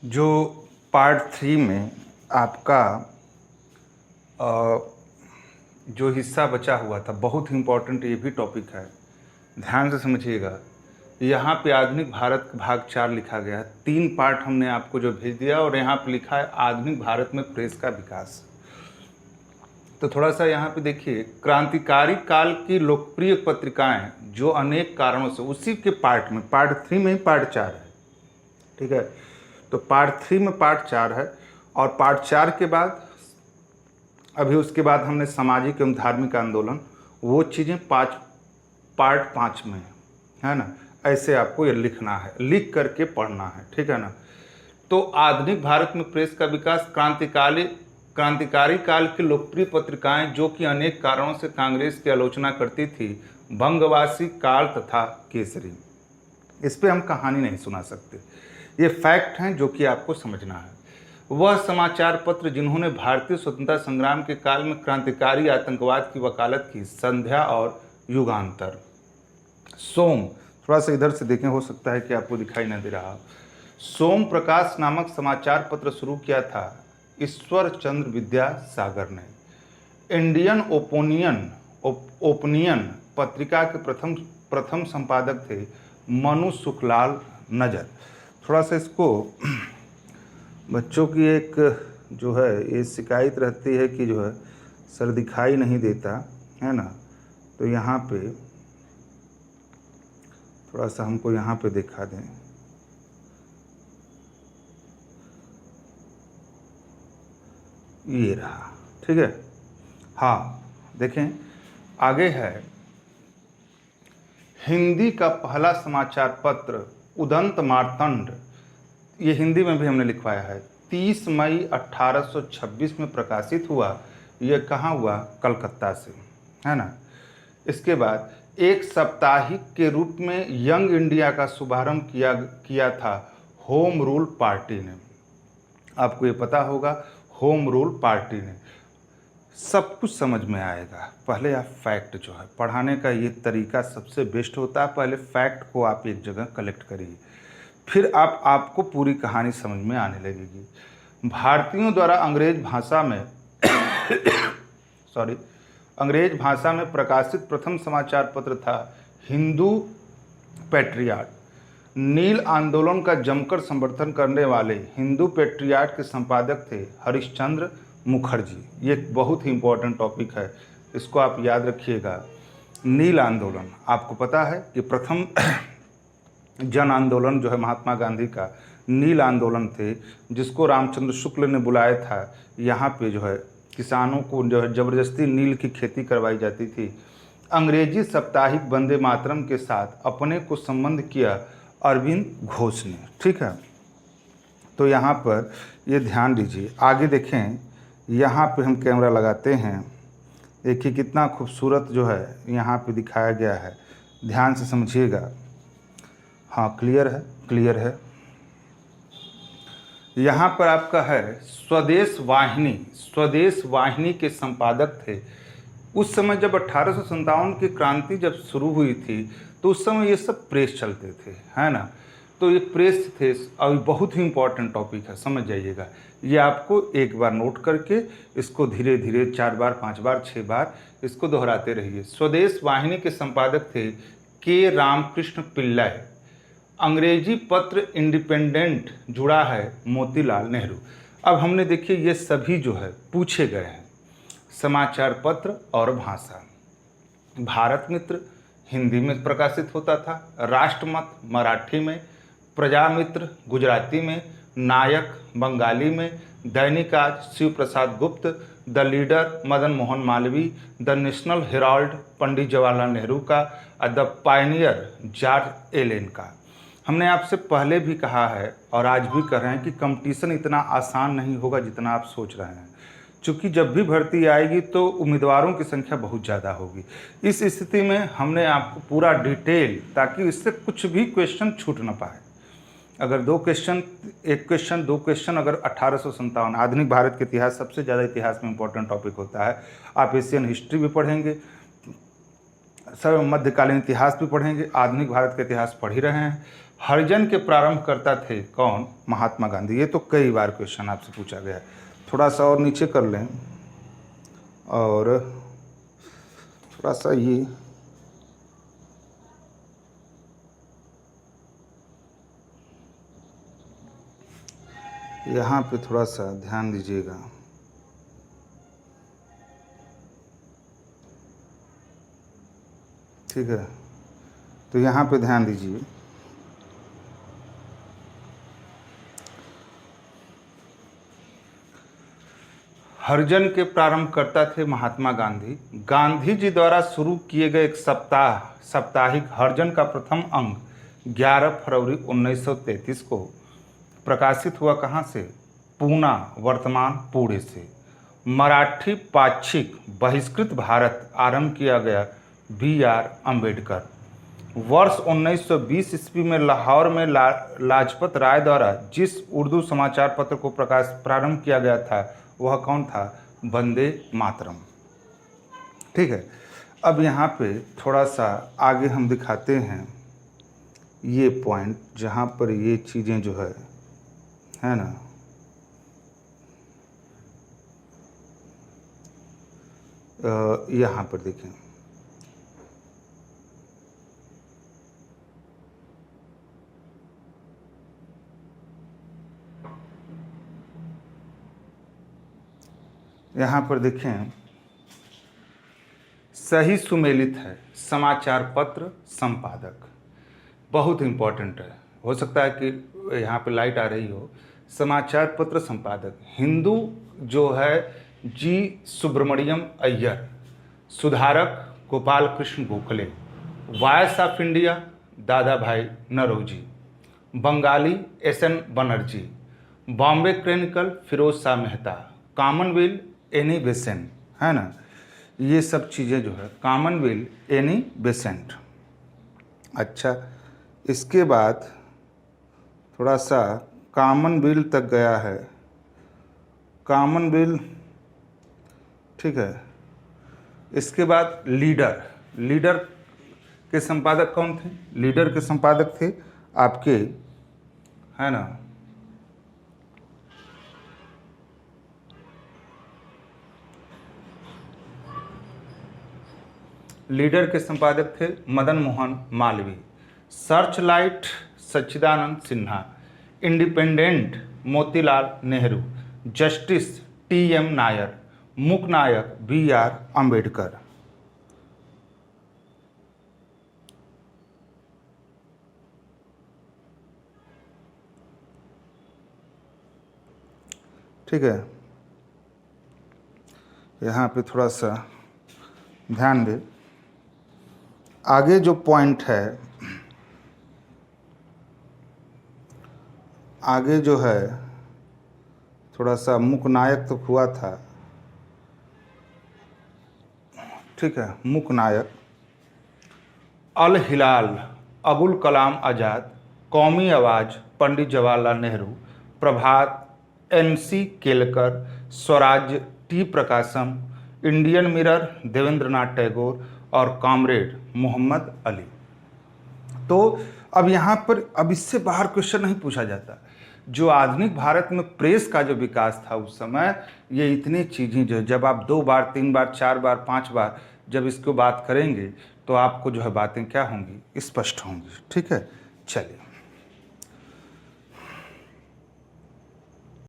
जो पार्ट 3 में आपका जो हिस्सा बचा हुआ था, बहुत ही इम्पोर्टेंट ये भी टॉपिक है, ध्यान से समझिएगा। यहाँ पे आधुनिक भारत भाग 4 लिखा गया है। 3 पार्ट हमने आपको जो भेज दिया और यहाँ पे लिखा है आधुनिक भारत में प्रेस का विकास। तो थोड़ा सा यहाँ पे देखिए, क्रांतिकारी काल की लोकप्रिय पत्रिकाएं जो अनेक कारणों से, उसी के पार्ट में पार्ट 3 में ही पार्ट 4 है, ठीक है। तो पार्ट 3 में पार्ट 4 है और पार्ट 4 के बाद अभी उसके बाद हमने सामाजिक एवं धार्मिक आंदोलन, वो चीज़ें पार्ट 5 में है ना। ऐसे आपको ये लिखना है, लिख करके पढ़ना है, ठीक है ना। तो आधुनिक भारत में प्रेस का विकास, क्रांतिकारी काल की लोकप्रिय पत्रिकाएं जो कि अनेक कारणों से कांग्रेस की आलोचना करती थी, बंगवासी, काल तथा केसरी। इस पे हम कहानी नहीं सुना सकते, ये फैक्ट हैं जो कि आपको समझना है। वह समाचार पत्र जिन्होंने भारतीय स्वतंत्रता संग्राम के काल में क्रांतिकारी आतंकवाद की वकालत की, संध्या और युगांतर। सोम, थोड़ा सा इधर से देखें, हो सकता है कि आपको दिखाई न दे रहा। सोम प्रकाश नामक समाचार पत्र शुरू किया था ईश्वर चंद्र विद्यासागर ने। इंडियन ओपिनियन पत्रिका के प्रथम संपादक थे मनु सुखलाल नजर। थोड़ा सा इसको, बच्चों की एक जो है ये शिकायत रहती है कि जो है सर दिखाई नहीं देता है ना। तो यहाँ पे थोड़ा सा हमको यहाँ पे दिखा दें, ये रहा, ठीक है। हाँ देखें, आगे है हिंदी का पहला समाचार पत्र उदंत मार्तंड, ये हिंदी में भी हमने लिखवाया है, 30 मई 1826 में प्रकाशित हुआ। यह कहाँ हुआ? कलकत्ता से, है ना। इसके बाद एक साप्ताहिक के रूप में यंग इंडिया का शुभारंभ किया था होम रूल पार्टी ने। आपको ये पता होगा, होम रूल पार्टी ने। सब कुछ समझ में आएगा। पहले आप फैक्ट जो है पढ़ाने का ये तरीका सबसे बेस्ट होता है, पहले फैक्ट को आप एक जगह कलेक्ट करिए, फिर आपको पूरी कहानी समझ में आने लगेगी। भारतीयों द्वारा अंग्रेज भाषा में प्रकाशित प्रथम समाचार पत्र था हिंदू पैट्रियाट। नील आंदोलन का जमकर समर्थन करने वाले हिंदू पैट्रियाट के संपादक थे हरिश्चंद्र मुखर्जी। ये एक बहुत ही इंपॉर्टेंट टॉपिक है, इसको आप याद रखिएगा। नील आंदोलन, आपको पता है कि प्रथम जन आंदोलन जो है महात्मा गांधी का नील आंदोलन थे, जिसको रामचंद्र शुक्ल ने बुलाया था। यहाँ पे जो है किसानों को जो है ज़बरदस्ती नील की खेती करवाई जाती थी। अंग्रेजी साप्ताहिक वंदे मातरम के साथ अपने को संबंध किया अरविंद घोष ने, ठीक है। तो यहाँ पर ये ध्यान दीजिए। आगे देखें, यहाँ पे हम कैमरा लगाते हैं, देखिए कितना खूबसूरत जो है यहाँ पे दिखाया गया है, ध्यान से समझिएगा। हाँ क्लियर है, क्लियर है। यहाँ पर आपका है स्वदेश वाहिनी के संपादक थे। उस समय जब 1857 की क्रांति जब शुरू हुई थी, तो उस समय ये सब प्रेस चलते थे, है ना। तो ये प्रेस थे, और बहुत ही इंपॉर्टेंट टॉपिक है, समझ जाइएगा। ये आपको एक बार नोट करके इसको धीरे धीरे 4 बार 5 बार 6 बार इसको दोहराते रहिए। स्वदेश वाहिनी के संपादक थे के रामकृष्ण पिल्लई। अंग्रेजी पत्र इंडिपेंडेंट जुड़ा है मोतीलाल नेहरू। अब हमने देखिए ये सभी जो है पूछे गए हैं। समाचार पत्र और भाषा, भारत मित्र हिंदी में प्रकाशित होता था, राष्ट्रमत मराठी में, प्रजामित्र गुजराती में, नायक बंगाली में, दैनिक आज Shiv Prasad Gupta, the Leader Madan Mohan Malviya, the National Herald Pandit Jawaharlal Nehru का, द पायनियर जॉर्ज एलेन का। हमने आपसे पहले भी कहा है और आज भी कह रहे हैं कि कंपटीशन इतना आसान नहीं होगा जितना आप सोच रहे हैं, क्योंकि जब भी भर्ती आएगी तो उम्मीदवारों की संख्या बहुत ज़्यादा होगी। इस स्थिति में हमने आपको पूरा डिटेल, ताकि इससे कुछ भी क्वेश्चन छूट ना पाए। अगर 2 क्वेश्चन, 1 क्वेश्चन 2 क्वेश्चन अगर 1857, आधुनिक भारत के इतिहास सबसे ज़्यादा इतिहास में इंपॉर्टेंट टॉपिक होता है। आप एशियन हिस्ट्री भी पढ़ेंगे, सब मध्यकालीन इतिहास भी पढ़ेंगे, आधुनिक भारत का इतिहास पढ़ ही रहे हैं। हरिजन के प्रारंभकर्ता थे कौन? महात्मा गांधी। ये तो कई बार क्वेश्चन आपसे पूछा गया है। थोड़ा सा और नीचे कर लें और थोड़ा सा ये यहाँ पे थोड़ा सा ध्यान दीजिएगा। ठीक है, तो यहाँ पे ध्यान दीजिए। हरिजन के प्रारंभकर्ता थे महात्मा गांधी। गांधी जी द्वारा शुरू किए गए एक साप्ताहिक हरिजन का प्रथम अंक 11 फरवरी 1933 को प्रकाशित हुआ। कहाँ से? पूना, वर्तमान पुणे से। मराठी पाक्षिक बहिष्कृत भारत आरंभ किया गया B.R. अम्बेडकर। वर्ष 1920 ईस्वी में लाहौर में लाजपत राय द्वारा जिस उर्दू समाचार पत्र को प्रारंभ किया गया था वह कौन था? वंदे मातरम। ठीक है, अब यहाँ पे थोड़ा सा आगे हम दिखाते हैं ये पॉइंट जहाँ पर ये चीज़ें जो है ना, यहाँ पर देखें। यहाँ पर देखें, सही सुमेलित है समाचार पत्र संपादक, बहुत इम्पोर्टेंट है। हो सकता है कि यहाँ पे लाइट आ रही हो। समाचार पत्र संपादक हिंदू जो है जी Subramaniam Iyer, Sudharak Gopal Krishna Gokhale, Voice of India Dada Bhai Naoroji, Bengalee SN Banerjee, Bombay Chronicle Firoz Shah Mehta, Commonwealth Annie Besant, है ना। ये सब चीज़ें जो है कॉमनवेल्थ एनी बेसेंट। अच्छा, इसके बाद थोड़ा सा कॉमनवेल्थ तक गया है, कॉमनवेल्थ। ठीक है, इसके बाद लीडर के संपादक कौन थे? लीडर के संपादक थे आपके, है ना, लीडर के संपादक थे Madan Mohan Malviya. Searchlight Sachchidananda Sinha, Independent Motilal Nehru, Justice TM Nair, मुख्य नायक B.R. अम्बेडकर। ठीक है, यहाँ पे थोड़ा सा ध्यान दें। आगे जो पॉइंट है, आगे जो है थोड़ा सा मुख्य नायक तो हुआ था। ठीक है, मुख्य नायक अल हिलाल अबुल कलाम आज़ाद, कौमी आवाज़ पंडित जवाहरलाल नेहरू, प्रभात NC केलकर, स्वराज T प्रकाशम, इंडियन मिरर देवेंद्रनाथ टैगोर और कॉमरेड मोहम्मद अली। तो अब यहाँ पर अब इससे बाहर क्वेश्चन नहीं पूछा जाता। जो आधुनिक भारत में प्रेस का जो विकास था उस समय, ये इतनी चीज़ें जो जब आप 2 बार 3 बार 4 बार 5 बार जब इसको बात करेंगे तो आपको जो है बातें क्या होंगी? स्पष्ट होंगी। ठीक है, चलिए।